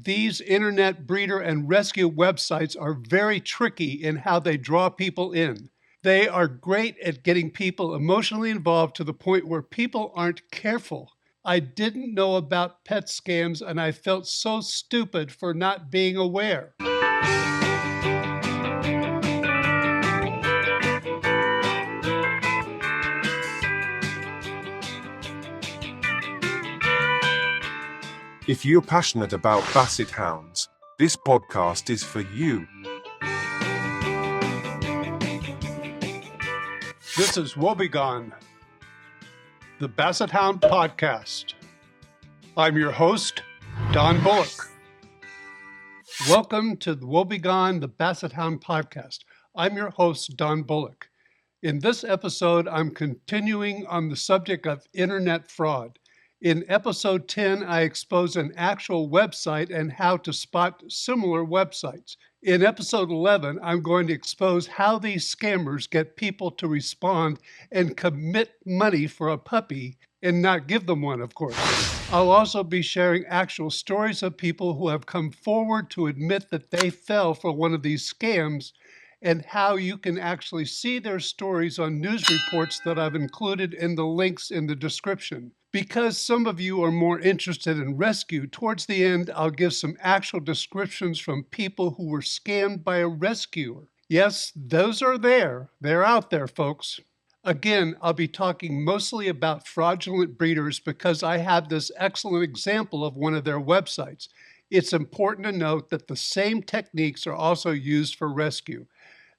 These internet breeder and rescue websites are very tricky in how they draw people in. They are great at getting people emotionally involved to the point where people aren't careful. I didn't know about pet scams and I felt so stupid for not being aware. If you're passionate about Basset hounds, this podcast is for you. This is Woebegone, the Basset Hound Podcast. I'm your host, Don Bullock. Welcome to the Woebegone, the Basset Hound Podcast. I'm your host, Don Bullock. In this episode, I'm continuing on the subject of internet fraud. In episode 10, I expose an actual website and how to spot similar websites. In episode 11, I'm going to expose how these scammers get people to respond and commit money for a puppy and not give them one, of course. I'll also be sharing actual stories of people who have come forward to admit that they fell for one of these scams and how you can actually see their stories on news reports that I've included in the links in the description. Because some of you are more interested in rescue, towards the end, I'll give some actual descriptions from people who were scammed by a rescuer. Yes, those are there. They're out there, folks. Again, I'll be talking mostly about fraudulent breeders because I have this excellent example of one of their websites. It's important to note that the same techniques are also used for rescue.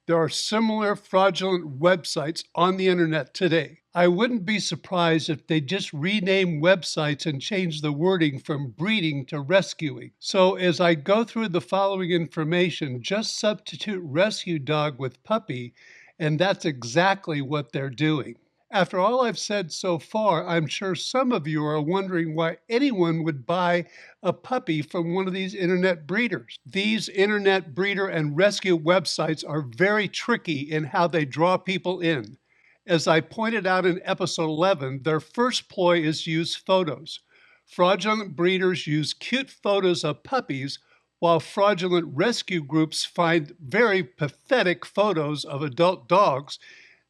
There are similar fraudulent websites on the internet today. I wouldn't be surprised if they just rename websites and change the wording from breeding to rescuing. So as I go through the following information, just substitute rescue dog with puppy, and that's exactly what they're doing. After all I've said so far, I'm sure some of you are wondering why anyone would buy a puppy from one of these internet breeders. These internet breeder and rescue websites are very tricky in how they draw people in. As I pointed out in episode 11, their first ploy is to use photos. Fraudulent breeders use cute photos of puppies, while fraudulent rescue groups find very pathetic photos of adult dogs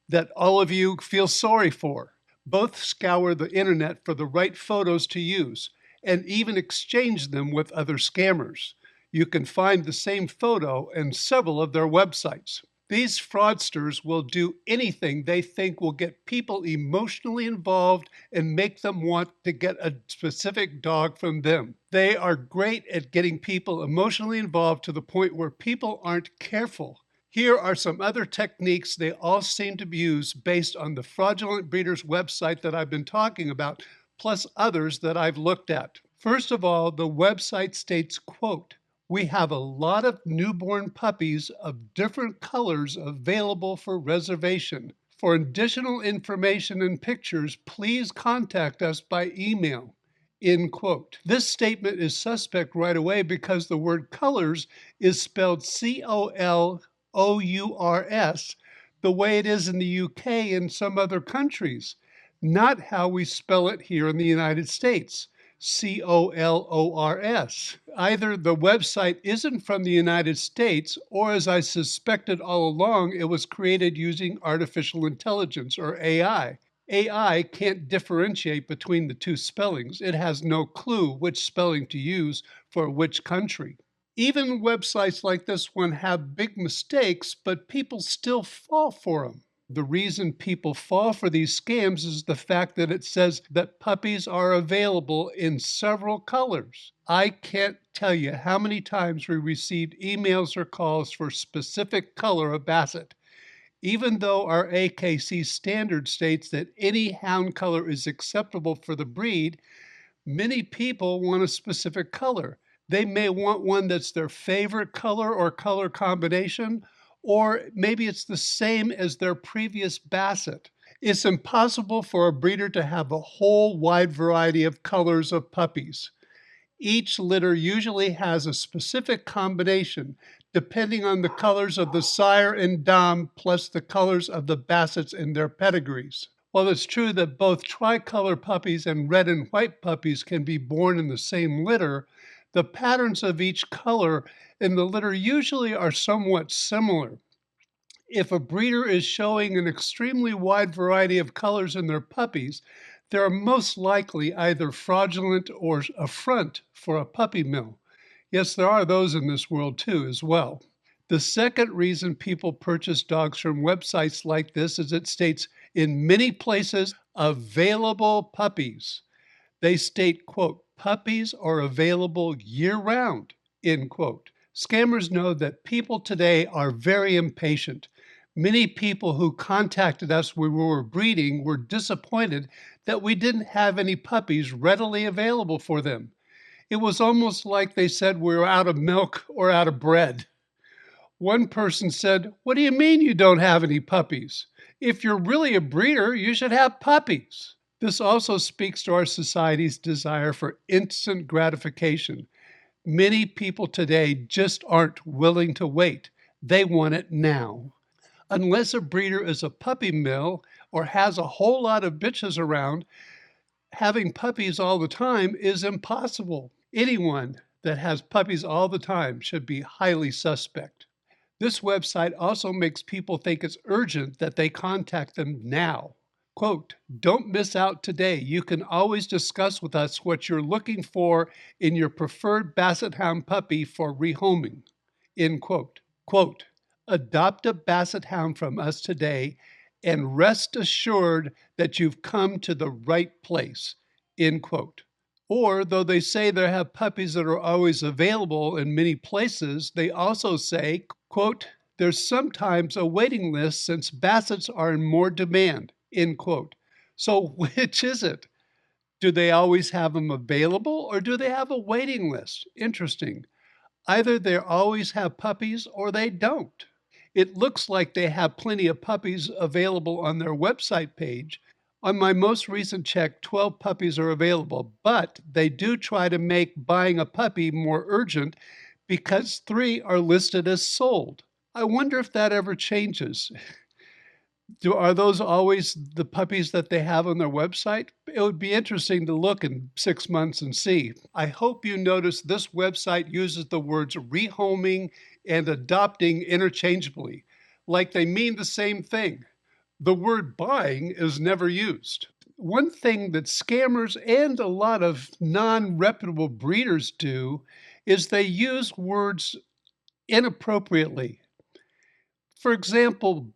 that all of you feel sorry for. Both scour the internet for the right photos to use and even exchange them with other scammers. You can find the same photo in several of their websites. These fraudsters will do anything they think will get people emotionally involved and make them want to get a specific dog from them. They are great at getting people emotionally involved to the point where people aren't careful. Here are some other techniques they all seem to use based on the fraudulent breeders website that I've been talking about, plus others that I've looked at. First of all, the website states, quote, "We have a lot of newborn puppies of different colors available for reservation. For additional information and pictures, please contact us by email." End quote. This statement is suspect right away because the word colors is spelled COLOURS, the way it is in the UK and some other countries, not how we spell it here in the United States, COLORS. Either the website isn't from the United States, or as I suspected all along, it was created using artificial intelligence, or AI. AI can't differentiate between the two spellings. It has no clue which spelling to use for which country. Even websites like this one have big mistakes, but people still fall for them. The reason people fall for these scams is the fact that it says that puppies are available in several colors. I can't tell you how many times we received emails or calls for a specific color of Basset. Even though our AKC standard states that any hound color is acceptable for the breed, many people want a specific color. They may want one that's their favorite color or color combination, or maybe it's the same as their previous Basset. It's impossible for a breeder to have a whole wide variety of colors of puppies. Each litter usually has a specific combination depending on the colors of the sire and dam plus the colors of the Bassets in their pedigrees. While it's true that both tricolor puppies and red and white puppies can be born in the same litter, The patterns of each color in the litter usually are somewhat similar. If a breeder is showing an extremely wide variety of colors in their puppies, they are most likely either fraudulent or a front for a puppy mill. Yes, there are those in this world too, as well. The second reason people purchase dogs from websites like this is it states in many places available puppies. They state, quote, puppies are available year round, end quote. Scammers know that people today are very impatient. Many people who contacted us when we were breeding were disappointed that we didn't have any puppies readily available for them. It was almost like they said we were out of milk or out of bread. One person said, what do you mean you don't have any puppies? If you're really a breeder, you should have puppies. This also speaks to our society's desire for instant gratification. Many people today just aren't willing to wait. They want it now. Unless a breeder is a puppy mill or has a whole lot of bitches around, having puppies all the time is impossible. Anyone that has puppies all the time should be highly suspect. This website also makes people think it's urgent that they contact them now. Quote, don't miss out today. You can always discuss with us what you're looking for in your preferred Basset Hound puppy for rehoming. End quote. Quote, adopt a Basset Hound from us today and rest assured that you've come to the right place. End quote. Or, though they say they have puppies that are always available in many places, they also say, quote, there's sometimes a waiting list since Bassets are in more demand, end quote. So which is it? Do they always have them available or do they have a waiting list? Interesting. Either they always have puppies or they don't. It looks like they have plenty of puppies available on their website page. On my most recent check, 12 puppies are available, but they do try to make buying a puppy more urgent because 3 are listed as sold. I wonder if that ever changes. Are those always the puppies that they have on their website? It would be interesting to look in 6 months and see. I hope you notice this website uses the words rehoming and adopting interchangeably, like they mean the same thing. The word buying is never used. One thing that scammers and a lot of non-reputable breeders do is they use words inappropriately. For example,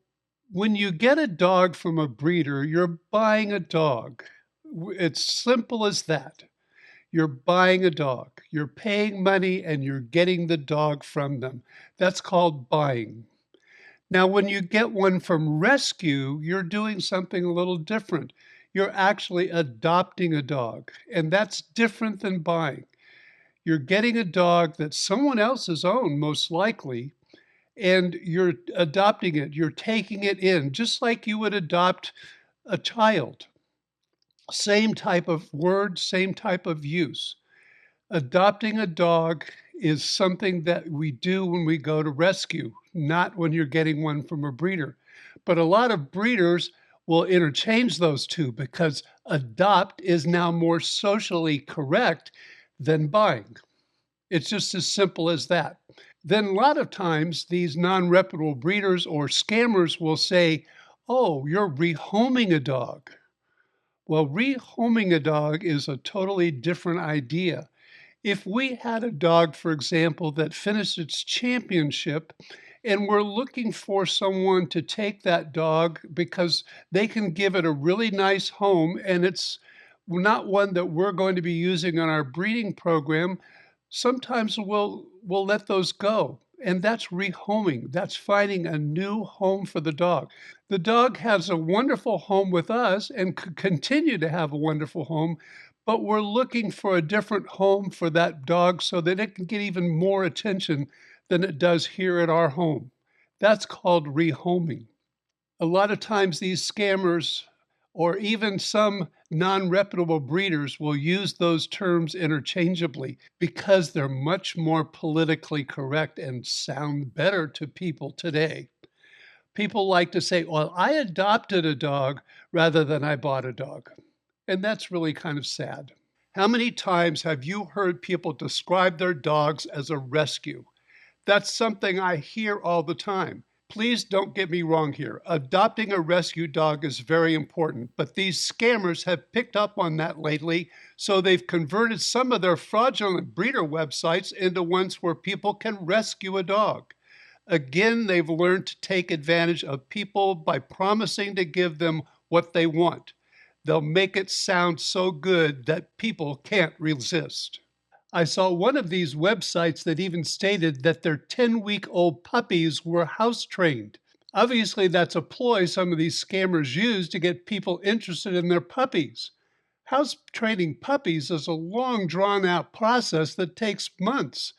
when you get a dog from a breeder, you're buying a dog. It's simple as that. You're buying a dog. You're paying money and you're getting the dog from them. That's called buying. Now, when you get one from rescue, you're doing something a little different. You're actually adopting a dog, and that's different than buying. You're getting a dog that someone else has owned, most likely, and you're adopting it. You're taking it in, just like you would adopt a child. Same type of word, same type of use. Adopting a dog is something that we do when we go to rescue, not when you're getting one from a breeder. But a lot of breeders will interchange those two because adopt is now more socially correct than buying. It's just as simple as that. Then a lot of times these non-reputable breeders or scammers will say, oh, you're rehoming a dog. Well, rehoming a dog is a totally different idea. If we had a dog, for example, that finished its championship and we're looking for someone to take that dog because they can give it a really nice home and it's not one that we're going to be using on our breeding program, sometimes we'll let those go. And that's rehoming. That's finding a new home for the dog. The dog has a wonderful home with us and could continue to have a wonderful home, but we're looking for a different home for that dog so that it can get even more attention than it does here at our home. That's called rehoming. A lot of times these scammers or even some non-reputable breeders will use those terms interchangeably because they're much more politically correct and sound better to people today. People like to say, well, I adopted a dog rather than I bought a dog. And that's really kind of sad. How many times have you heard people describe their dogs as a rescue? That's something I hear all the time. Please don't get me wrong here. Adopting a rescue dog is very important, but these scammers have picked up on that lately, so they've converted some of their fraudulent breeder websites into ones where people can rescue a dog. Again, they've learned to take advantage of people by promising to give them what they want. They'll make it sound so good that people can't resist. I saw one of these websites that even stated that their 10-week-old puppies were house trained. Obviously, that's a ploy some of these scammers use to get people interested in their puppies. House training puppies is a long, drawn out process that takes months.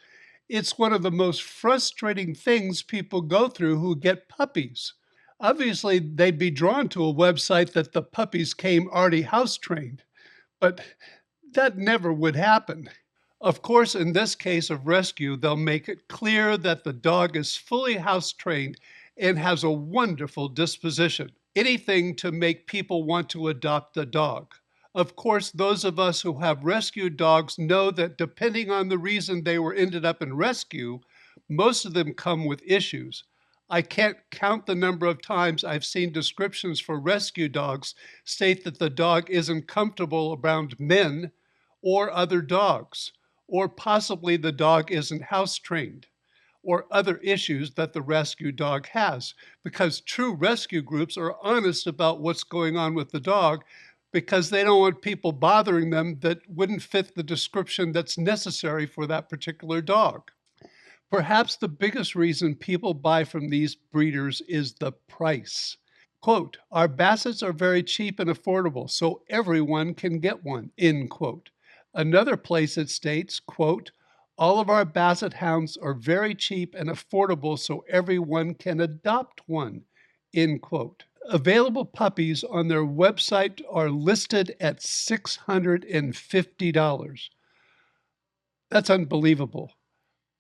It's one of the most frustrating things people go through who get puppies. Obviously, they'd be drawn to a website that the puppies came already house trained, but that never would happen. Of course, in this case of rescue, they'll make it clear that the dog is fully house trained and has a wonderful disposition. Anything to make people want to adopt a dog. Of course, those of us who have rescued dogs know that depending on the reason they were ended up in rescue, most of them come with issues. I can't count the number of times I've seen descriptions for rescue dogs state that the dog isn't comfortable around men or other dogs, or possibly the dog isn't house trained, or other issues that the rescue dog has, because true rescue groups are honest about what's going on with the dog because they don't want people bothering them that wouldn't fit the description that's necessary for that particular dog. Perhaps the biggest reason people buy from these breeders is the price. Quote, our Bassets are very cheap and affordable, so everyone can get one, end quote. Another place it states, quote, all of our Basset hounds are very cheap and affordable, so everyone can adopt one, end quote. Available puppies on their website are listed at $650. That's unbelievable.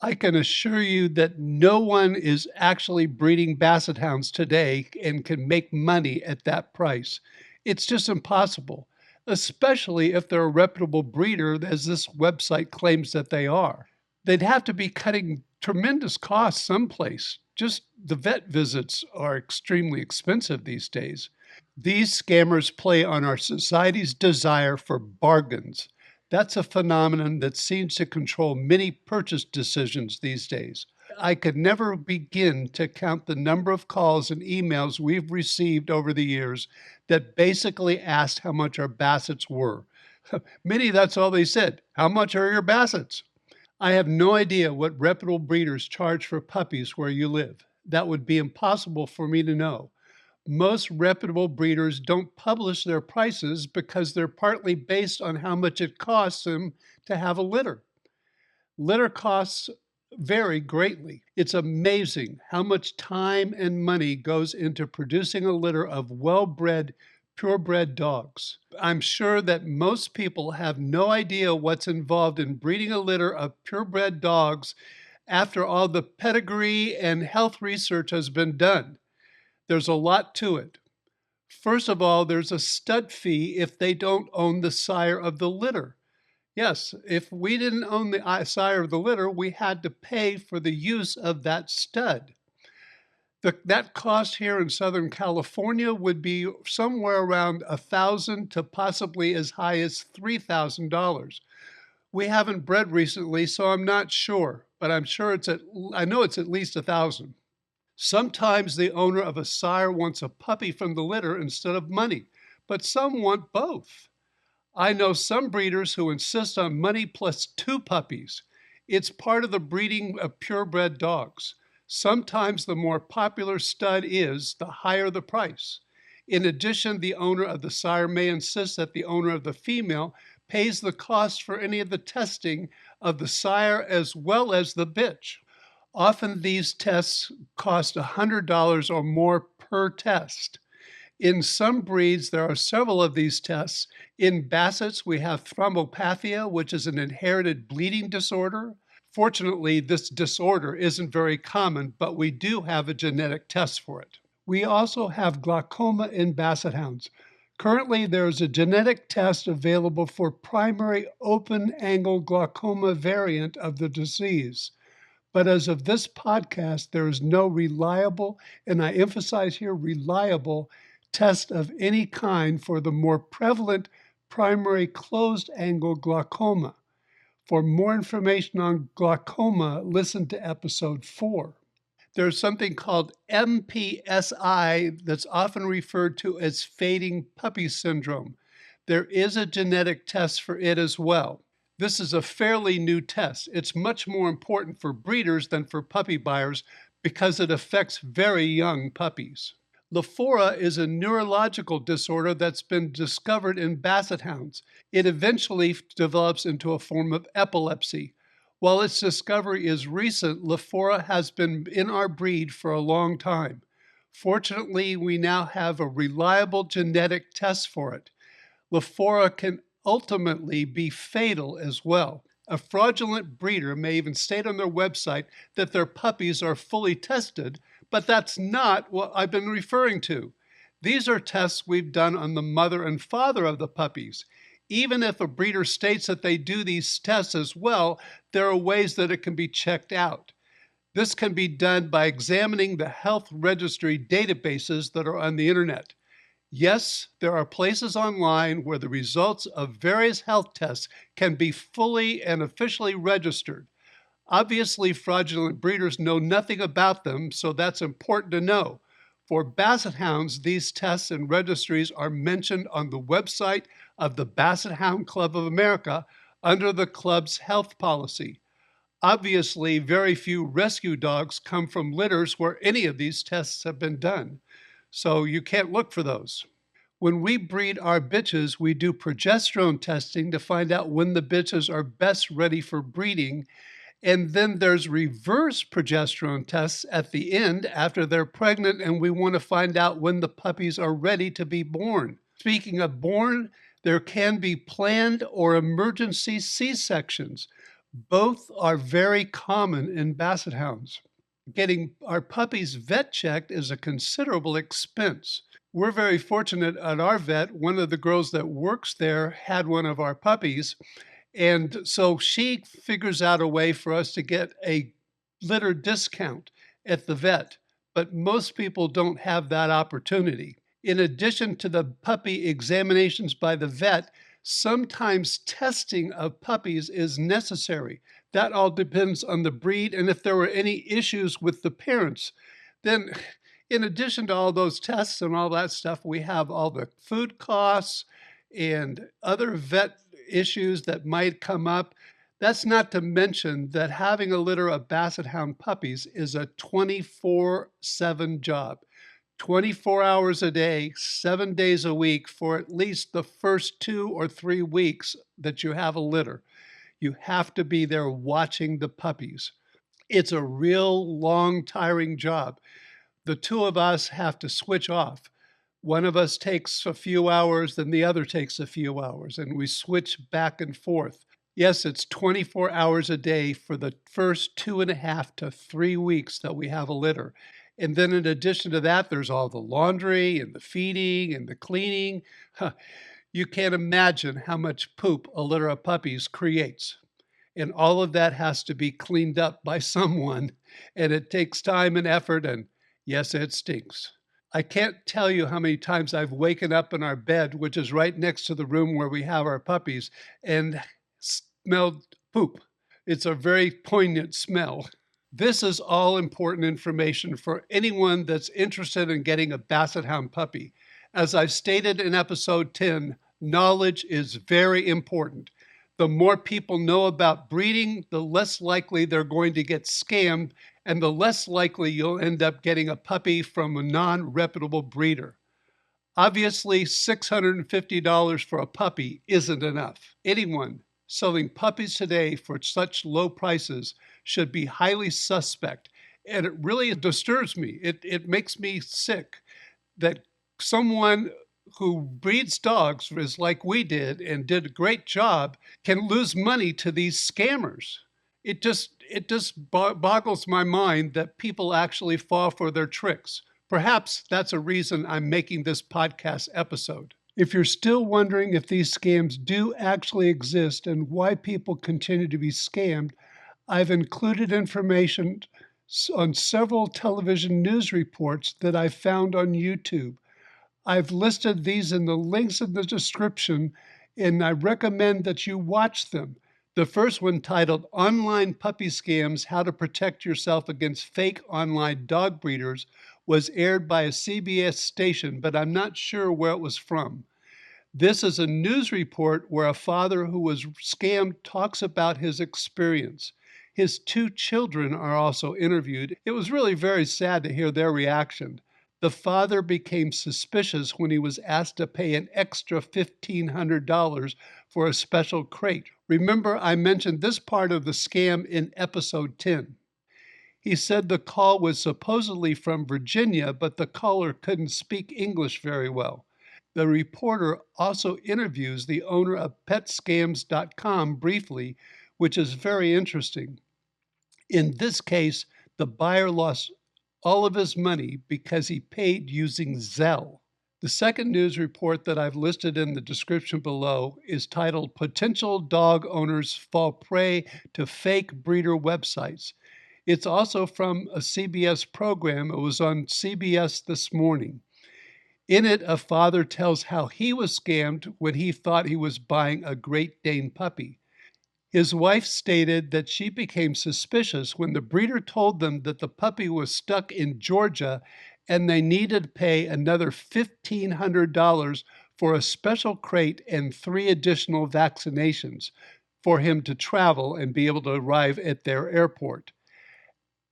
I can assure you that no one is actually breeding Basset hounds today and can make money at that price. It's just impossible, especially if they're a reputable breeder, as this website claims that they are. They'd have to be cutting tremendous costs someplace. Just the vet visits are extremely expensive these days. These scammers play on our society's desire for bargains. That's a phenomenon that seems to control many purchase decisions these days. I could never begin to count the number of calls and emails we've received over the years that basically asked how much our Bassets were. Many, that's all they said. How much are your Bassets? I have no idea what reputable breeders charge for puppies where you live. That would be impossible for me to know. Most reputable breeders don't publish their prices because they're partly based on how much it costs them to have a litter. Litter costs vary greatly. It's amazing how much time and money goes into producing a litter of well-bred, purebred dogs. I'm sure that most people have no idea what's involved in breeding a litter of purebred dogs after all the pedigree and health research has been done. There's a lot to it. First of all, there's a stud fee if they don't own the sire of the litter. Yes, if we didn't own the sire of the litter, we had to pay for the use of that stud. That cost here in Southern California would be somewhere around $1,000 to possibly as high as $3,000. We haven't bred recently, so I'm not sure, but I know it's at least $1,000. Sometimes the owner of a sire wants a puppy from the litter instead of money, but some want both. I know some breeders who insist on money plus 2 puppies. It's part of the breeding of purebred dogs. Sometimes the more popular stud is, the higher the price. In addition, the owner of the sire may insist that the owner of the female pays the cost for any of the testing of the sire as well as the bitch. Often these tests cost $100 or more per test. In some breeds, there are several of these tests. In Bassets, we have thrombopathia, which is an inherited bleeding disorder. Fortunately, this disorder isn't very common, but we do have a genetic test for it. We also have glaucoma in Basset hounds. Currently, there is a genetic test available for primary open-angle glaucoma variant of the disease. But as of this podcast, there is no reliable, and I emphasize here reliable, test of any kind for the more prevalent primary closed-angle glaucoma. For more information on glaucoma, listen to episode 4. There's something called MPSI that's often referred to as fading puppy syndrome. There is a genetic test for it as well. This is a fairly new test. It's much more important for breeders than for puppy buyers because it affects very young puppies. Lephora is a neurological disorder that's been discovered in Basset hounds. It eventually develops into a form of epilepsy. While its discovery is recent, Lephora has been in our breed for a long time. Fortunately, we now have a reliable genetic test for it. Lephora can ultimately be fatal as well. A fraudulent breeder may even state on their website that their puppies are fully tested, but that's not what I've been referring to. These are tests we've done on the mother and father of the puppies. Even if a breeder states that they do these tests as well, there are ways that it can be checked out. This can be done by examining the health registry databases that are on the internet. Yes, there are places online where the results of various health tests can be fully and officially registered. Obviously, fraudulent breeders know nothing about them, so that's important to know. For Basset hounds, these tests and registries are mentioned on the website of the Basset Hound Club of America under the club's health policy. Obviously, very few rescue dogs come from litters where any of these tests have been done, so you can't look for those. When we breed our bitches, we do progesterone testing to find out when the bitches are best ready for breeding. And then there's reverse progesterone tests at the end after they're pregnant, and we want to find out when the puppies are ready to be born. Speaking of born, there can be planned or emergency C-sections. Both are very common in Basset hounds. Getting our puppies vet checked is a considerable expense. We're very fortunate at our vet. One of the girls that works there had one of our puppies, and so she figures out a way for us to get a litter discount at the vet, but most people don't have that opportunity. In addition to the puppy examinations by the vet, sometimes testing of puppies is necessary. That all depends on the breed and if there were any issues with the parents. Then, in addition to all those tests and all that stuff, we have all the food costs and other vet issues that might come up. That's not to mention that having a litter of Basset hound puppies is a 24/7 job. 24 hours a day, 7 days a week for at least the first 2 or 3 weeks that you have a litter. You have to be there watching the puppies. It's a real long, tiring job. The two of us have to switch off. One of us takes a few hours, then the other takes a few hours, and we switch back and forth. Yes, it's 24 hours a day for the first 2.5 to 3 weeks that we have a litter. And then in addition to that, there's all the laundry and the feeding and the cleaning. You can't imagine how much poop a litter of puppies creates. And all of that has to be cleaned up by someone. And it takes time and effort, and yes, it stinks. I can't tell you how many times I've waken up in our bed, which is right next to the room where we have our puppies, and smelled poop. It's a very poignant smell. This is all important information for anyone that's interested in getting a Basset hound puppy. As I've stated in episode 10, knowledge is very important. The more people know about breeding, the less likely they're going to get scammed, and the less likely you'll end up getting a puppy from a non-reputable breeder. Obviously, $650 for a puppy isn't enough. Anyone selling puppies today for such low prices should be highly suspect. And it really disturbs me. It makes me sick that someone who breeds dogs, is like we did and did a great job, can lose money to these scammers. It just boggles my mind that people actually fall for their tricks. Perhaps that's a reason I'm making this podcast episode. If you're still wondering if these scams do actually exist and why people continue to be scammed, I've included information on several television news reports that I found on YouTube. I've listed these in the links in the description, and I recommend that you watch them. The first one, titled Online Puppy Scams: How to Protect Yourself Against Fake Online Dog Breeders, was aired by a CBS station, but I'm not sure where it was from. This is a news report where a father who was scammed talks about his experience. His two children are also interviewed. It was really very sad to hear their reaction. The father became suspicious when he was asked to pay an extra $1,500 for a special crate. Remember, I mentioned this part of the scam in episode 10. He said the call was supposedly from Virginia, but the caller couldn't speak English very well. The reporter also interviews the owner of PetScams.com briefly, which is very interesting. In this case, the buyer lost all of his money because he paid using Zelle. The second news report that I've listed in the description below is titled Potential Dog Owners Fall Prey to Fake Breeder Websites. It's also from a CBS program. It was on CBS this morning. In it, a father tells how he was scammed when he thought he was buying a Great Dane puppy. His wife stated that she became suspicious when the breeder told them that the puppy was stuck in Georgia and they needed to pay another $1,500 for a special crate and 3 additional vaccinations for him to travel and be able to arrive at their airport.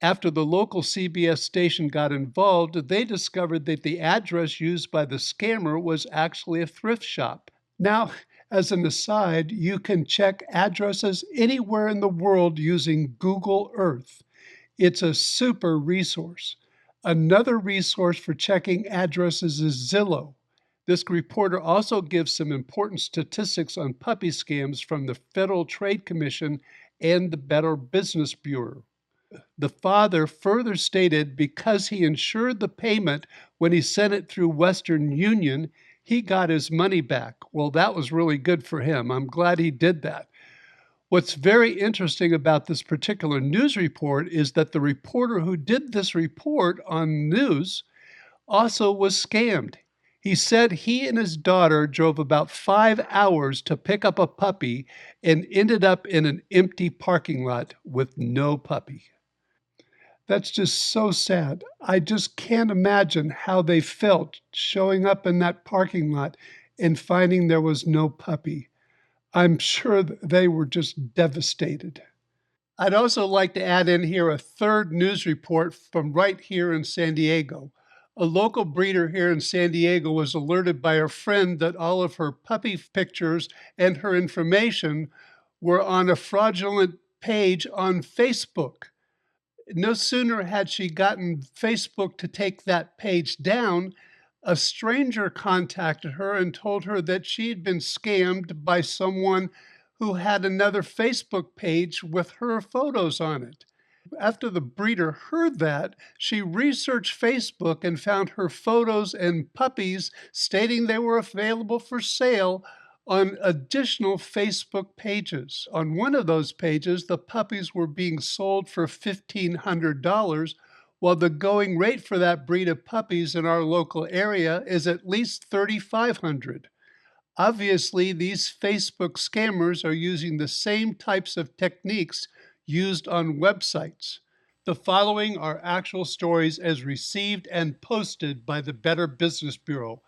After the local CBS station got involved, they discovered that the address used by the scammer was actually a thrift shop. Now, as an aside, you can check addresses anywhere in the world using Google Earth. It's a super resource. Another resource for checking addresses is Zillow. This reporter also gives some important statistics on puppy scams from the Federal Trade Commission and the Better Business Bureau. The father further stated because he insured the payment when he sent it through Western Union, he got his money back. Well, that was really good for him. I'm glad he did that. What's very interesting about this particular news report is that the reporter who did this report on news also was scammed. He said he and his daughter drove about 5 hours to pick up a puppy and ended up in an empty parking lot with no puppy. That's just so sad. I just can't imagine how they felt showing up in that parking lot and finding there was no puppy. I'm sure they were just devastated. I'd also like to add in here a third news report from right here in San Diego. A local breeder here in San Diego was alerted by a friend that all of her puppy pictures and her information were on a fraudulent page on Facebook. No sooner had she gotten Facebook to take that page down, a stranger contacted her and told her that she'd been scammed by someone who had another Facebook page with her photos on it. After the breeder heard that, she researched Facebook and found her photos and puppies stating they were available for sale on additional Facebook pages. On one of those pages, the puppies were being sold for $1,500, while the going rate for that breed of puppies in our local area is at least $3,500. Obviously, these Facebook scammers are using the same types of techniques used on websites. The following are actual stories as received and posted by the Better Business Bureau.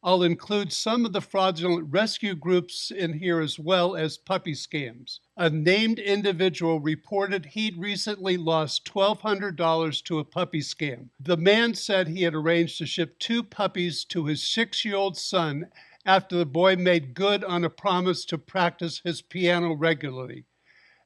I'll include some of the fraudulent rescue groups in here as well as puppy scams. A named individual reported he'd recently lost $1,200 to a puppy scam. The man said he had arranged to ship 2 puppies to his 6-year-old son after the boy made good on a promise to practice his piano regularly.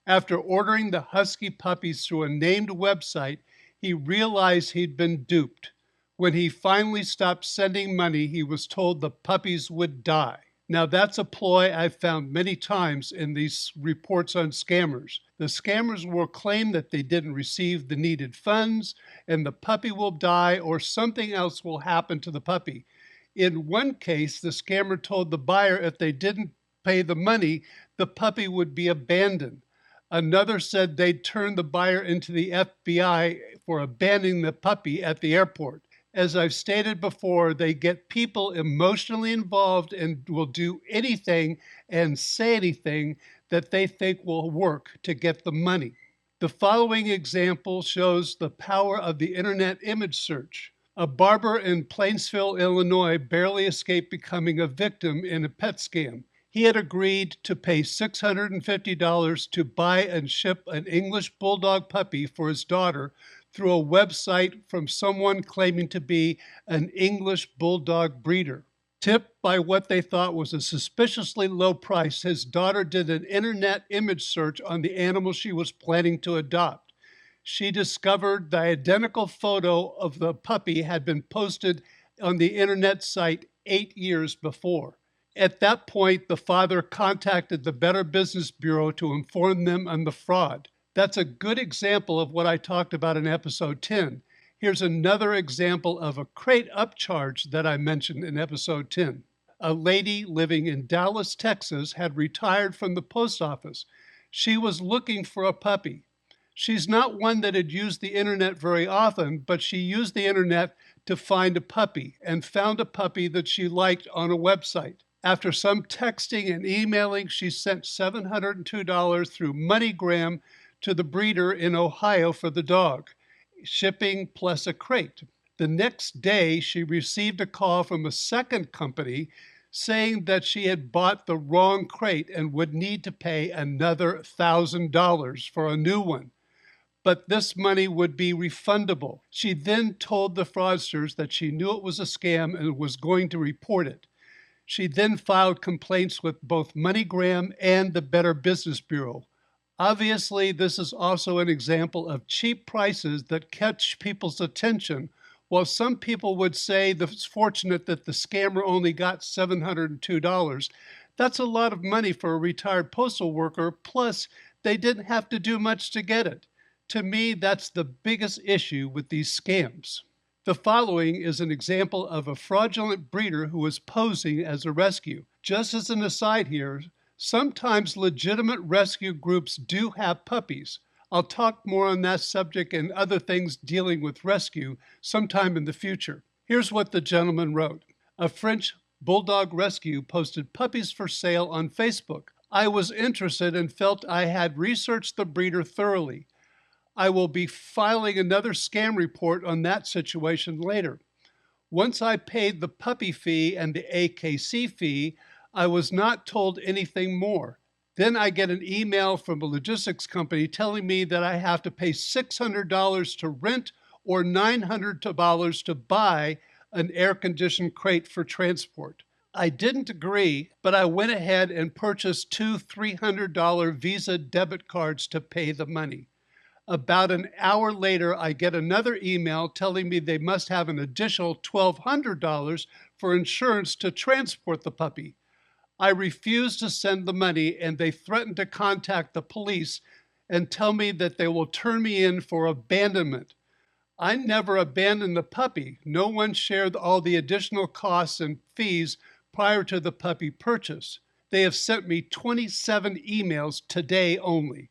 After ordering the husky puppies through a named website, he realized he'd been duped. When he finally stopped sending money, he was told the puppies would die. Now, that's a ploy I've found many times in these reports on scammers. The scammers will claim that they didn't receive the needed funds and the puppy will die or something else will happen to the puppy. In one case, the scammer told the buyer if they didn't pay the money, the puppy would be abandoned. Another said they'd turn the buyer into the FBI for abandoning the puppy at the airport. As I've stated before, they get people emotionally involved and will do anything and say anything that they think will work to get the money. The following example shows the power of the internet image search. A barber in Plainsville, Illinois, barely escaped becoming a victim in a pet scam. He had agreed to pay $650 to buy and ship an English bulldog puppy for his daughter through a website from someone claiming to be an English bulldog breeder. Tipped by what they thought was a suspiciously low price, his daughter did an internet image search on the animal she was planning to adopt. She discovered the identical photo of the puppy had been posted on the internet site 8 years before. At that point, the father contacted the Better Business Bureau to inform them on the fraud. That's a good example of what I talked about in episode 10. Here's another example of a crate upcharge that I mentioned in episode 10. A lady living in Dallas, Texas, had retired from the post office. She was looking for a puppy. She's not one that had used the internet very often, but she used the internet to find a puppy and found a puppy that she liked on a website. After some texting and emailing, she sent $702 through MoneyGram to the breeder in Ohio for the dog, shipping plus a crate. The next day, she received a call from a second company saying that she had bought the wrong crate and would need to pay another $1,000 for a new one. But this money would be refundable. She then told the fraudsters that she knew it was a scam and was going to report it. She then filed complaints with both MoneyGram and the Better Business Bureau. Obviously, this is also an example of cheap prices that catch people's attention. While some people would say it's fortunate that the scammer only got $702, that's a lot of money for a retired postal worker, plus they didn't have to do much to get it. To me, that's the biggest issue with these scams. The following is an example of a fraudulent breeder who was posing as a rescue. Just as an aside here, sometimes legitimate rescue groups do have puppies. I'll talk more on that subject and other things dealing with rescue sometime in the future. Here's what the gentleman wrote. A French bulldog rescue posted puppies for sale on Facebook. I was interested and felt I had researched the breeder thoroughly. I will be filing another scam report on that situation later. Once I paid the puppy fee and the AKC fee, I was not told anything more. Then I get an email from a logistics company telling me that I have to pay $600 to rent or $900 to buy an air-conditioned crate for transport. I didn't agree, but I went ahead and purchased two $300 Visa debit cards to pay the money. About an hour later, I get another email telling me they must have an additional $1,200 for insurance to transport the puppy. I refuse to send the money, and they threaten to contact the police and tell me that they will turn me in for abandonment. I never abandoned the puppy. No one shared all the additional costs and fees prior to the puppy purchase. They have sent me 27 emails today only.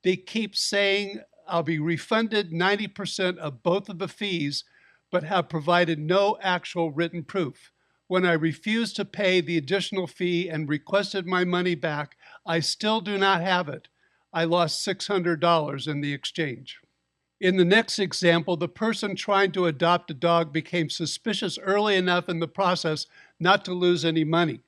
They keep saying I'll be refunded 90% of both of the fees, but have provided no actual written proof. When I refused to pay the additional fee and requested my money back, I still do not have it. I lost $600 in the exchange. In the next example, the person trying to adopt a dog became suspicious early enough in the process not to lose any money.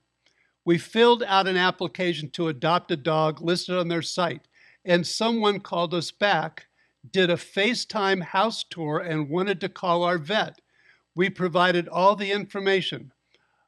We filled out an application to adopt a dog listed on their site, and someone called us back, did a FaceTime house tour, and wanted to call our vet. We provided all the information.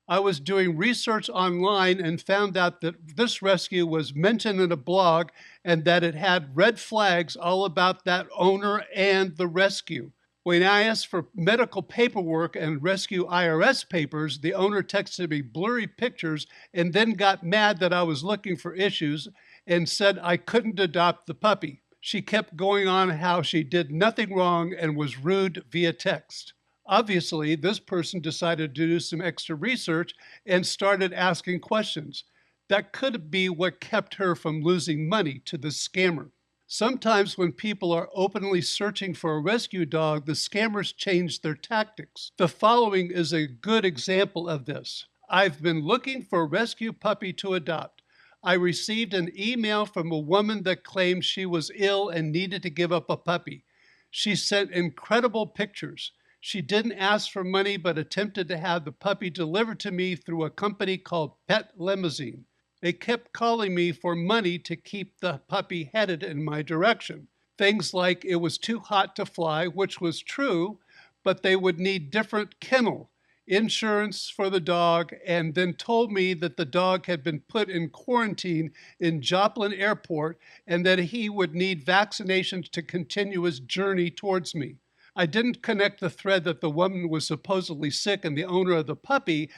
I was doing research online and found out that this rescue was mentioned in a blog and that it had red flags all about that owner and the rescue. When I asked for medical paperwork and rescue IRS papers, the owner texted me blurry pictures and then got mad that I was looking for issues and said I couldn't adopt the puppy. She kept going on how she did nothing wrong and was rude via text. Obviously, this person decided to do some extra research and started asking questions. That could be what kept her from losing money to the scammer. Sometimes when people are openly searching for a rescue dog, the scammers change their tactics. The following is a good example of this. I've been looking for a rescue puppy to adopt. I received an email from a woman that claimed she was ill and needed to give up a puppy. She sent incredible pictures. She didn't ask for money but attempted to have the puppy delivered to me through a company called Pet Limousine. They kept calling me for money to keep the puppy headed in my direction. Things like it was too hot to fly, which was true, but they would need different kennel, insurance for the dog, and then told me that the dog had been put in quarantine in Joplin Airport and that he would need vaccinations to continue his journey towards me. I didn't connect the thread that the woman was supposedly sick and the owner of the puppy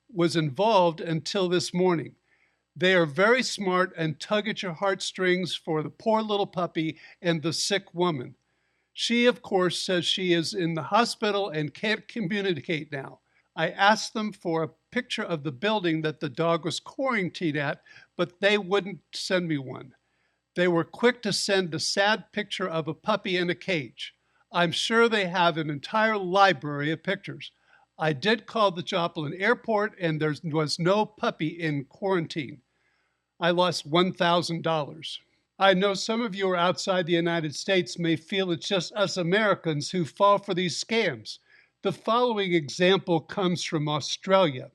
was involved until this morning. They are very smart and tug at your heartstrings for the poor little puppy and the sick woman. She, of course, says she is in the hospital and can't communicate now. I asked them for a picture of the building that the dog was quarantined at, but they wouldn't send me one. They were quick to send a sad picture of a puppy in a cage. I'm sure they have an entire library of pictures. I did call the Joplin Airport and there was no puppy in quarantine. I lost $1,000. I know some of you are outside the United States may feel it's just us Americans who fall for these scams. The following example comes from Australia.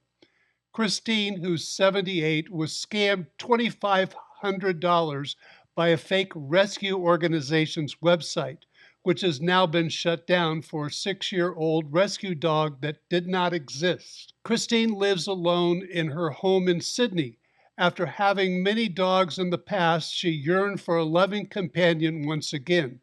Christine, who's 78, was scammed $2,500 by a fake rescue organization's website, which has now been shut down for a 6-year-old rescue dog that did not exist. Christine lives alone in her home in Sydney. After having many dogs in the past, she yearned for a loving companion once again.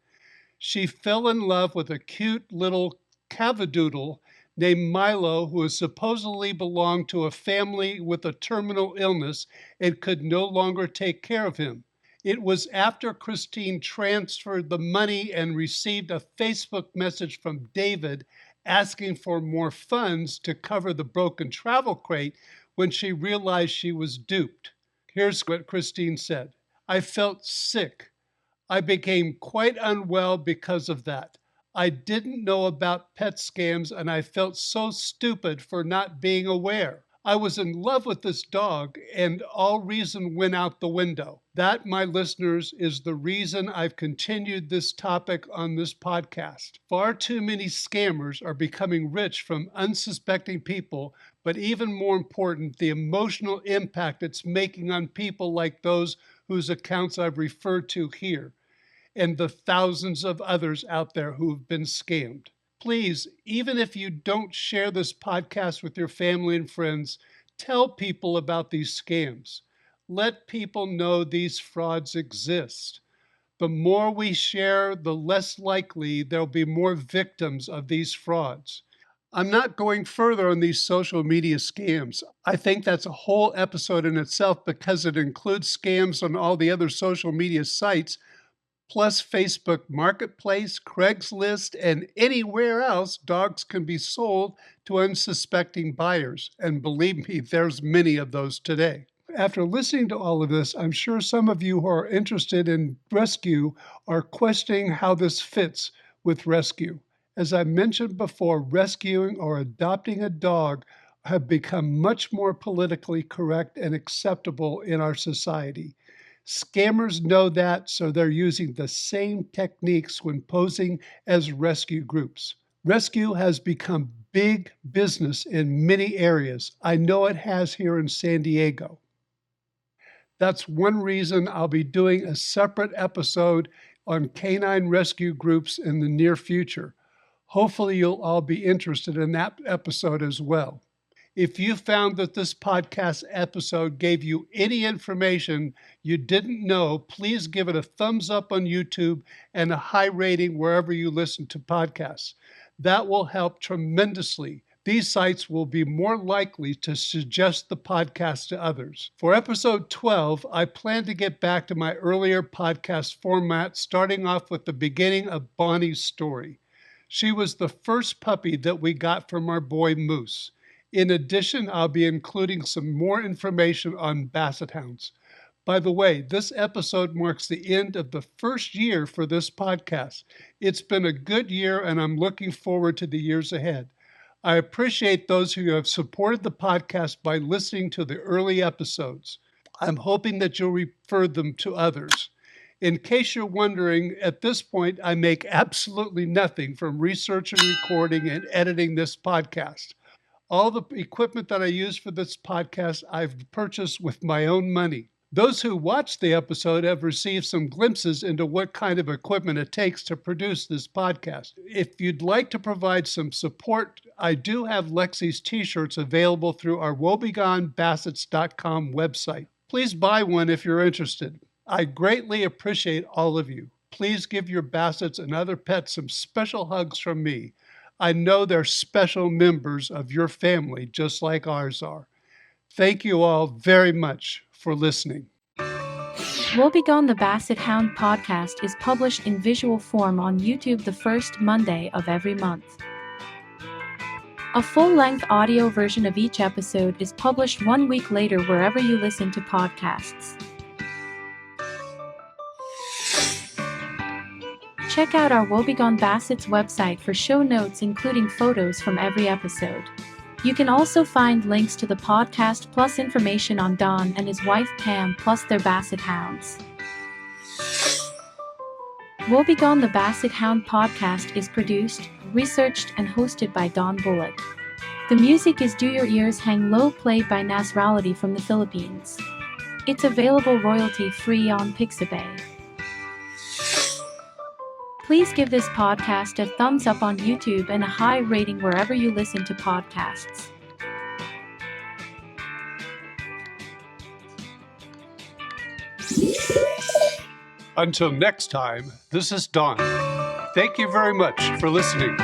She fell in love with a cute little cavadoodle named Milo, who supposedly belonged to a family with a terminal illness and could no longer take care of him. It was after Christine transferred the money and received a Facebook message from David asking for more funds to cover the broken travel crate when she realized she was duped. Here's what Christine said. I felt sick. I became quite unwell because of that. I didn't know about pet scams and I felt so stupid for not being aware. I was in love with this dog and all reason went out the window. That, my listeners, is the reason I've continued this topic on this podcast. Far too many scammers are becoming rich from unsuspecting people, but even more important, the emotional impact it's making on people like those whose accounts I've referred to here, and the thousands of others out there who've been scammed. Please, even if you don't share this podcast with your family and friends, tell people about these scams. Let people know these frauds exist. The more we share, the less likely there'll be more victims of these frauds. I'm not going further on these social media scams. I think that's a whole episode in itself because it includes scams on all the other social media sites, plus Facebook Marketplace, Craigslist, and anywhere else dogs can be sold to unsuspecting buyers. And believe me, there's many of those today. After listening to all of this, I'm sure some of you who are interested in rescue are questioning how this fits with rescue. As I mentioned before, rescuing or adopting a dog have become much more politically correct and acceptable in our society. Scammers know that, so they're using the same techniques when posing as rescue groups. Rescue has become big business in many areas. I know it has here in San Diego. That's one reason I'll be doing a separate episode on canine rescue groups in the near future. Hopefully you'll all be interested in that episode as well. If you found that this podcast episode gave you any information you didn't know, please give it a thumbs up on YouTube and a high rating wherever you listen to podcasts. That will help tremendously. These sites will be more likely to suggest the podcast to others. For episode 12, I plan to get back to my earlier podcast format, starting off with the beginning of Bonnie's story. She was the first puppy that we got from our boy Moose. In addition, I'll be including some more information on Basset hounds. By the way, this episode marks the end of the first year for this podcast. It's been a good year, and I'm looking forward to the years ahead. I appreciate those who have supported the podcast by listening to the early episodes. I'm hoping that you'll refer them to others. In case you're wondering, at this point, I make absolutely nothing from research and recording and editing this podcast. All the equipment that I use for this podcast, I've purchased with my own money. Those who watch the episode have received some glimpses into what kind of equipment it takes to produce this podcast. If you'd like to provide some support, I do have Lexi's t-shirts available through our wobegonebassets.com website. Please buy one if you're interested. I greatly appreciate all of you. Please give your Bassets and other pets some special hugs from me. I know they're special members of your family, just like ours are. Thank you all very much for listening. Woebegone the Basset Hound podcast is published in visual form on YouTube the first Monday of every month. A full-length audio version of each episode is published 1 week later wherever you listen to podcasts. Check out our Woebegone Basset's website for show notes including photos from every episode. You can also find links to the podcast plus information on Don and his wife Pam plus their Basset hounds. Woebegone the Basset Hound podcast is produced, researched and hosted by donbullock. The music is Do Your Ears Hang Low played by Nasrality from the Philippines. It's available royalty-free on Pixabay. Please give this podcast a thumbs up on YouTube and a high rating wherever you listen to podcasts. Until next time, this is Don. Thank you very much for listening.